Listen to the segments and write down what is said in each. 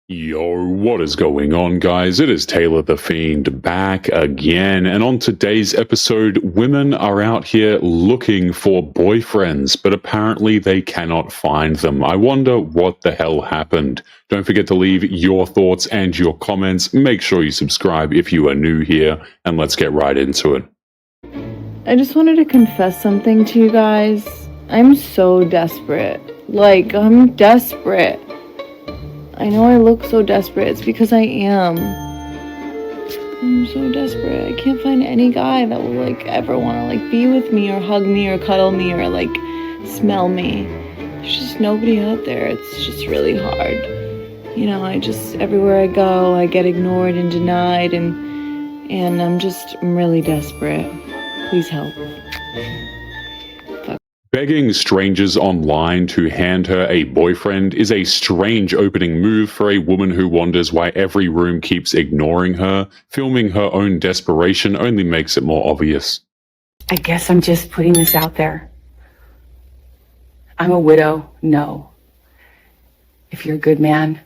Yo, what is going on, guys? It is Taylor the Fiend back again, and on today's episode, women are out here looking for boyfriends, but apparently they cannot find them. I wonder what the hell happened. Don't forget to leave your thoughts and your comments. Make sure you subscribe if you are new here, and let's get right into it. I just wanted to confess something to you guys. I'm so desperate. I'm desperate. I know I look so desperate. It's because I am. I'm so desperate. I can't find any guy that will ever want to be with me or hug me or cuddle me or smell me. There's just nobody out there. It's just really hard. Everywhere I go, I get ignored and denied, and I'm really desperate. Please help. Begging strangers online to hand her a boyfriend is a strange opening move for a woman who wonders why every room keeps ignoring her. Filming her own desperation only makes it more obvious. I guess I'm just putting this out there. I'm a widow, no. If you're a good man,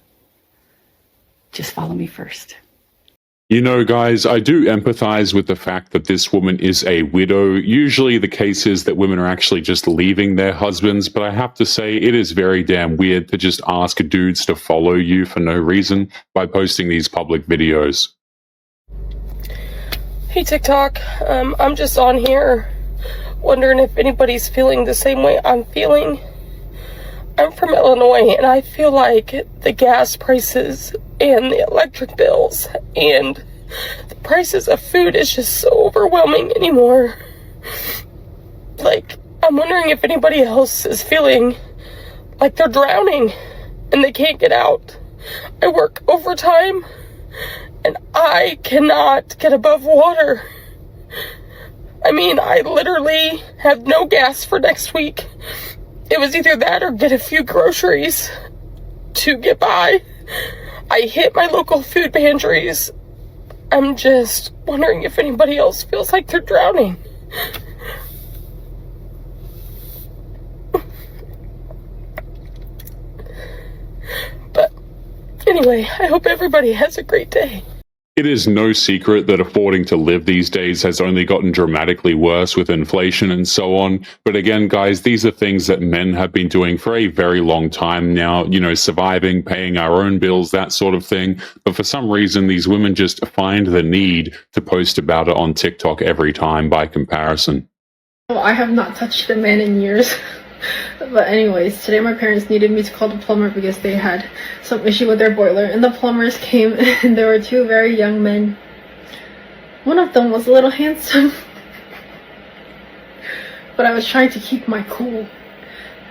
just follow me first. You know, guys, I do empathize with the fact that this woman is a widow. Usually the case is that women are actually just leaving their husbands, but I have to say it is very damn weird to just ask dudes to follow you for no reason by posting these public videos. Hey TikTok, I'm just on here wondering if anybody's feeling the same way I'm feeling. I'm from Illinois, and I feel like the gas prices and the electric bills and the prices of food is just so overwhelming anymore. I'm wondering if anybody else is feeling like they're drowning and they can't get out. I work overtime and I cannot get above water. I mean, I literally have no gas for next week. It was either that or get a few groceries to get by. I hit my local food pantries. I'm just wondering if anybody else feels like they're drowning. But anyway, I hope everybody has a great day. It is no secret that affording to live these days has only gotten dramatically worse with inflation and so on. But again, guys, these are things that men have been doing for a very long time now, surviving, paying our own bills, that sort of thing. But for some reason, these women just find the need to post about it on TikTok every time by comparison. Well, I have not touched a man in years. But anyways, today my parents needed me to call the plumber because they had some issue with their boiler, and the plumbers came and there were two very young men. One of them was a little handsome, but I was trying to keep my cool.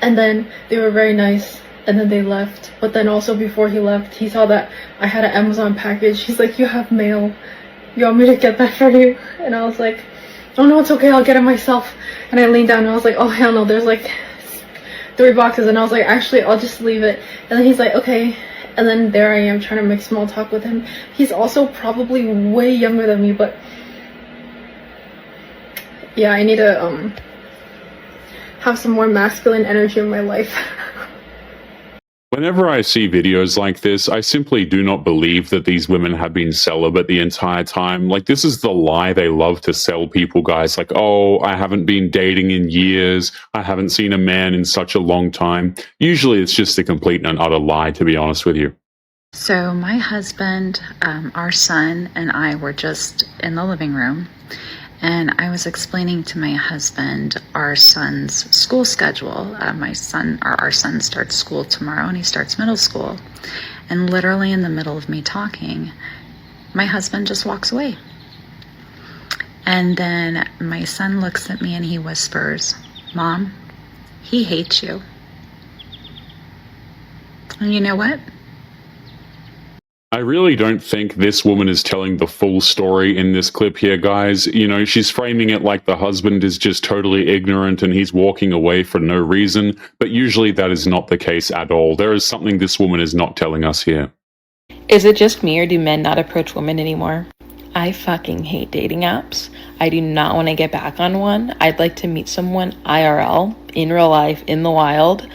And then they were very nice, and then they left. But then also before he left, he saw that I had an Amazon package. He's like, "You have mail. You want me to get that for you?" And I was like, "Oh no, it's okay, I'll get it myself." And I leaned down and I was like, "Oh hell no, there's 3 boxes," and I was like, "Actually, I'll just leave it." And then he's like, "Okay." And then there I am trying to make small talk with him. He's also probably way younger than me, but yeah, I need to have some more masculine energy in my life. Whenever I see videos like this, I simply do not believe that these women have been celibate the entire time. This is the lie they love to sell people, guys. Oh, I haven't been dating in years. I haven't seen a man in such a long time. Usually it's just a complete and utter lie, to be honest with you. So my husband, our son, and I were just in the living room, and I was explaining to my husband our son's school schedule. Our son starts school tomorrow, and he starts middle school. And literally in the middle of me talking, my husband just walks away. And then my son looks at me and he whispers, "Mom, he hates you." And you know what? I really don't think this woman is telling the full story in this clip here, guys. She's framing it like the husband is just totally ignorant and he's walking away for no reason, but usually that is not the case at all. There is something this woman is not telling us here. Is it just me, or do men not approach women anymore? I fucking hate dating apps. I do not want to get back on one. I'd like to meet someone IRL, in real life, in the wild.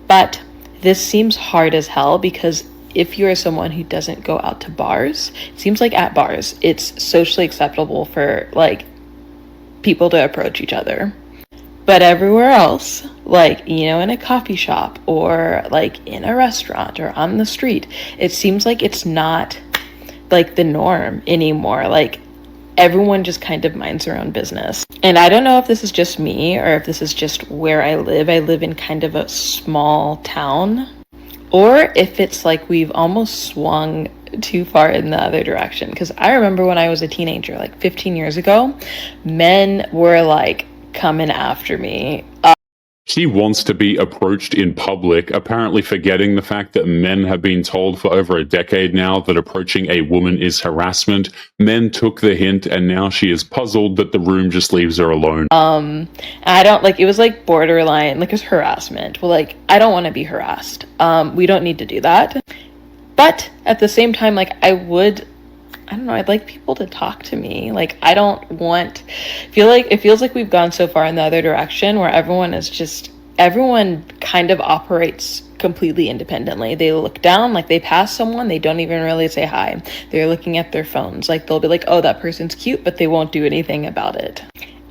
But this seems hard as hell because if you're someone who doesn't go out to bars, it seems like at bars, it's socially acceptable for like people to approach each other. But everywhere else, like, you know, in a coffee shop or like in a restaurant or on the street, it seems like it's not like the norm anymore. Like, everyone just kind of minds their own business. And I don't know if this is just me or if this is just where I live. I live in kind of a small town. Or if it's like we've almost swung too far in the other direction. Because I remember when I was a teenager, like 15 years ago, men were like coming after me. She wants to be approached in public, apparently forgetting the fact that men have been told for over a decade now that approaching a woman is harassment. Men took the hint, and now she is puzzled that the room just leaves her alone. I don't like, it was like borderline, like it was harassment. Well, like, I don't want to be harassed. We don't need to do that. But at the same time, like, I don't know, I'd like people to talk to me. Like, I don't want, it feels like we've gone so far in the other direction where everyone kind of operates completely independently. They look down, like they pass someone, they don't even really say hi. They're looking at their phones. Like, they'll be like, oh, that person's cute, but they won't do anything about it.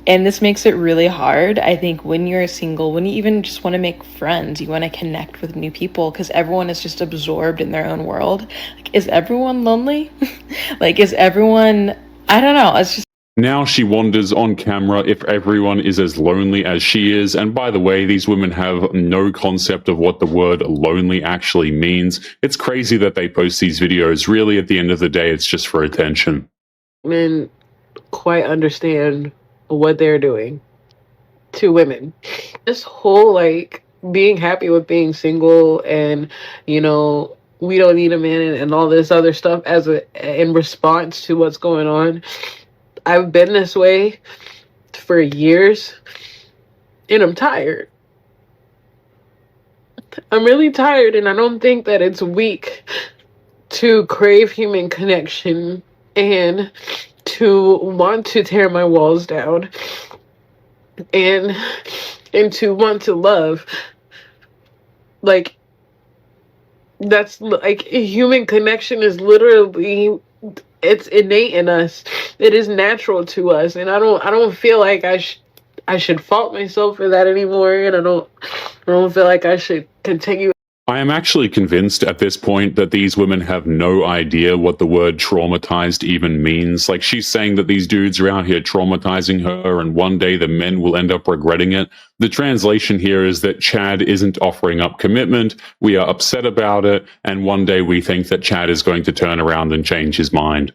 And this makes it really hard, I think, when you're single, when you even just want to make friends, you want to connect with new people, because everyone is just absorbed in their own world. Like, is everyone lonely? Like, is everyone, I don't know, it's just. Now she wonders on camera if everyone is as lonely as she is. And by the way, these women have no concept of what the word lonely actually means. It's crazy that they post these videos. Really, at the end of the day, it's just for attention. Men quite understand what they're doing to women. This whole like being happy with being single and, you know, we don't need a man and all this other stuff in response to what's going on. I've been this way for years and I'm tired. I'm really tired, and I don't think that it's weak to crave human connection and to want to tear my walls down and to want to love. Like, that's like, human connection is literally, it's innate in us. It is natural to us, and I don't feel like I should fault myself for that anymore, and I don't feel like I should continue. I am actually convinced at this point that these women have no idea what the word traumatized even means. Like, she's saying that these dudes are out here traumatizing her, and one day the men will end up regretting it. The translation here is that Chad isn't offering up commitment, we are upset about it, and one day we think that Chad is going to turn around and change his mind.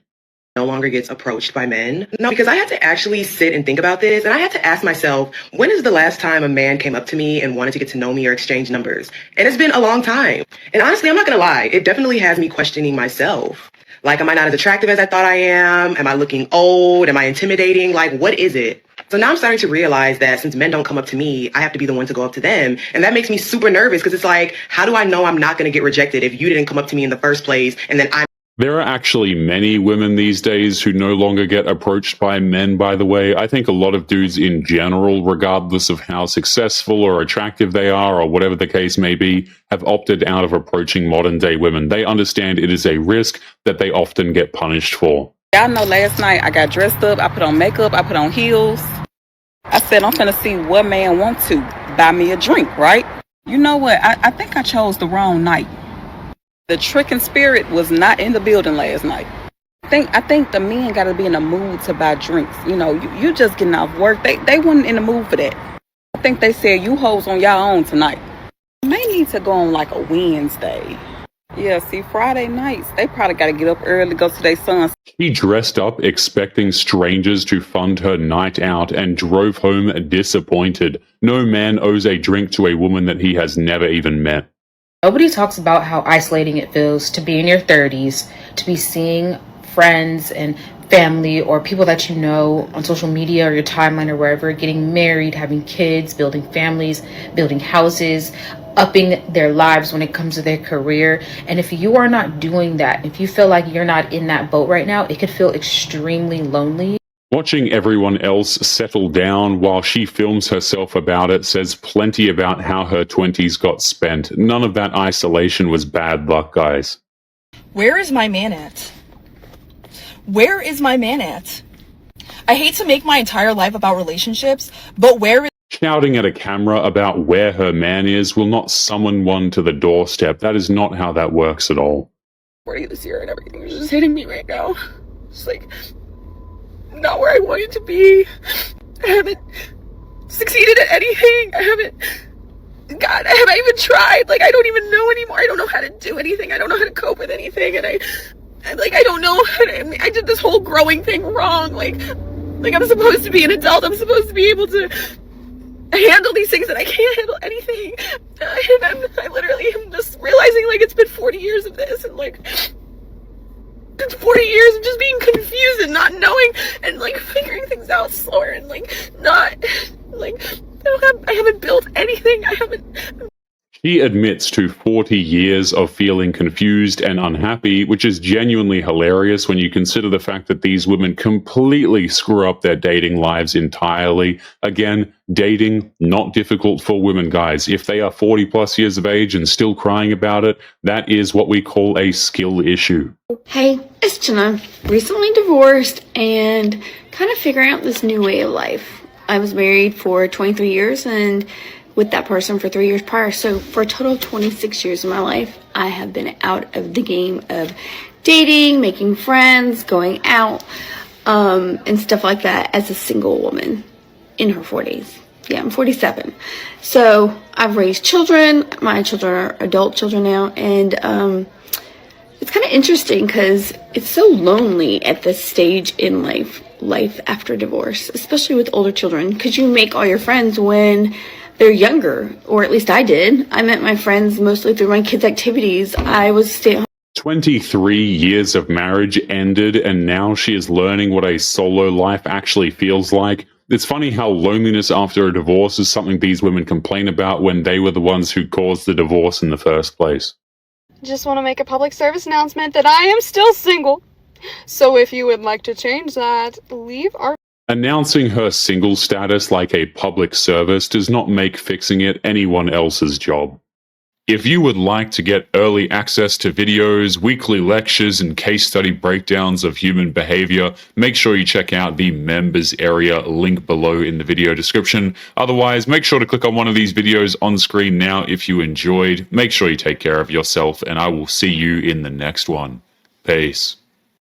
No longer gets approached by men. No, because I had to actually sit and think about this, and I had to ask myself, when is the last time a man came up to me and wanted to get to know me or exchange numbers? And it's been a long time. And honestly, I'm not gonna lie, it definitely has me questioning myself. Like, am I not as attractive as I thought I am? Am I looking old? Am I intimidating? Like, what is it? So now I'm starting to realize that since men don't come up to me, I have to be the one to go up to them. And that makes me super nervous, because it's like, how do I know I'm not gonna get rejected if you didn't come up to me in the first place, and then There are actually many women these days who no longer get approached by men, by the way. I think a lot of dudes in general, regardless of how successful or attractive they are or whatever the case may be, have opted out of approaching modern day women. They understand it is a risk that they often get punished for. Y'all know last night I got dressed up, I put on makeup, I put on heels. I said I'm finna see what man want to buy me a drink, right? You know what? I think I chose the wrong night. The tricking spirit was not in the building last night. I think the men got to be in the mood to buy drinks. You know, you just getting off work. They weren't in the mood for that. I think they said, you hoes on y'all own tonight. You may need to go on like a Wednesday. Yeah, see, Friday nights, they probably got to get up early, go to their sons. She dressed up expecting strangers to fund her night out and drove home disappointed. No man owes a drink to a woman that he has never even met. Nobody talks about how isolating it feels to be in your 30s, to be seeing friends and family or people that you know on social media or your timeline or wherever, getting married, having kids, building families, building houses, upping their lives when it comes to their career. And if you are not doing that, if you feel like you're not in that boat right now, it could feel extremely lonely. Watching everyone else settle down while she films herself about it says plenty about how her 20s got spent. None of that isolation was bad luck, guys. Where is my man at? Where is my man at? I hate to make my entire life about relationships, but where is... Shouting at a camera about where her man is will not summon one to the doorstep. That is not how that works at all. 40 this year and everything is just hitting me right now. It's like, not where I wanted to be. I haven't succeeded at anything. I haven't even tried. Like, I don't even know anymore. I don't know how to do anything. I don't know how to cope with anything. And I don't know how to, I did this whole growing thing wrong. Like I'm supposed to be an adult. I'm supposed to be able to handle these things, and I can't handle anything. And I literally am just realizing, like, it's been 40 years of this, and like, it's 40 years of just being confused and not knowing, and like figuring things out slower, and like not, like, I haven't built anything. She admits to 40 years of feeling confused and unhappy, which is genuinely hilarious when you consider the fact that these women completely screw up their dating lives entirely. Again, dating, not difficult for women, guys. If they are 40 plus years of age and still crying about it, that is what we call a skill issue. Hey, it's Jenna. Recently divorced and kind of figuring out this new way of life. I was married for 23 years and with that person for 3 years prior. So for a total of 26 years of my life, I have been out of the game of dating, making friends, going out, and stuff like that as a single woman in her 40s. Yeah, I'm 47. So I've raised children. My children are adult children now. And it's kind of interesting because it's so lonely at this stage in life after divorce, especially with older children, because you make all your friends when they're younger, or at least I did. I met my friends mostly through my kids' activities. I was stay-at-home. 23 years of marriage ended, and now she is learning what a solo life actually feels like. It's funny how loneliness after a divorce is something these women complain about when they were the ones who caused the divorce in the first place. Just want to make a public service announcement that I am still single. So if you would like to change that, leave our... Announcing her single status like a public service does not make fixing it anyone else's job. If you would like to get early access to videos, weekly lectures, and case study breakdowns of human behavior, make sure you check out the members area link below in the video description. Otherwise, make sure to click on one of these videos on screen now if you enjoyed. Make sure you take care of yourself, and I will see you in the next one. Peace.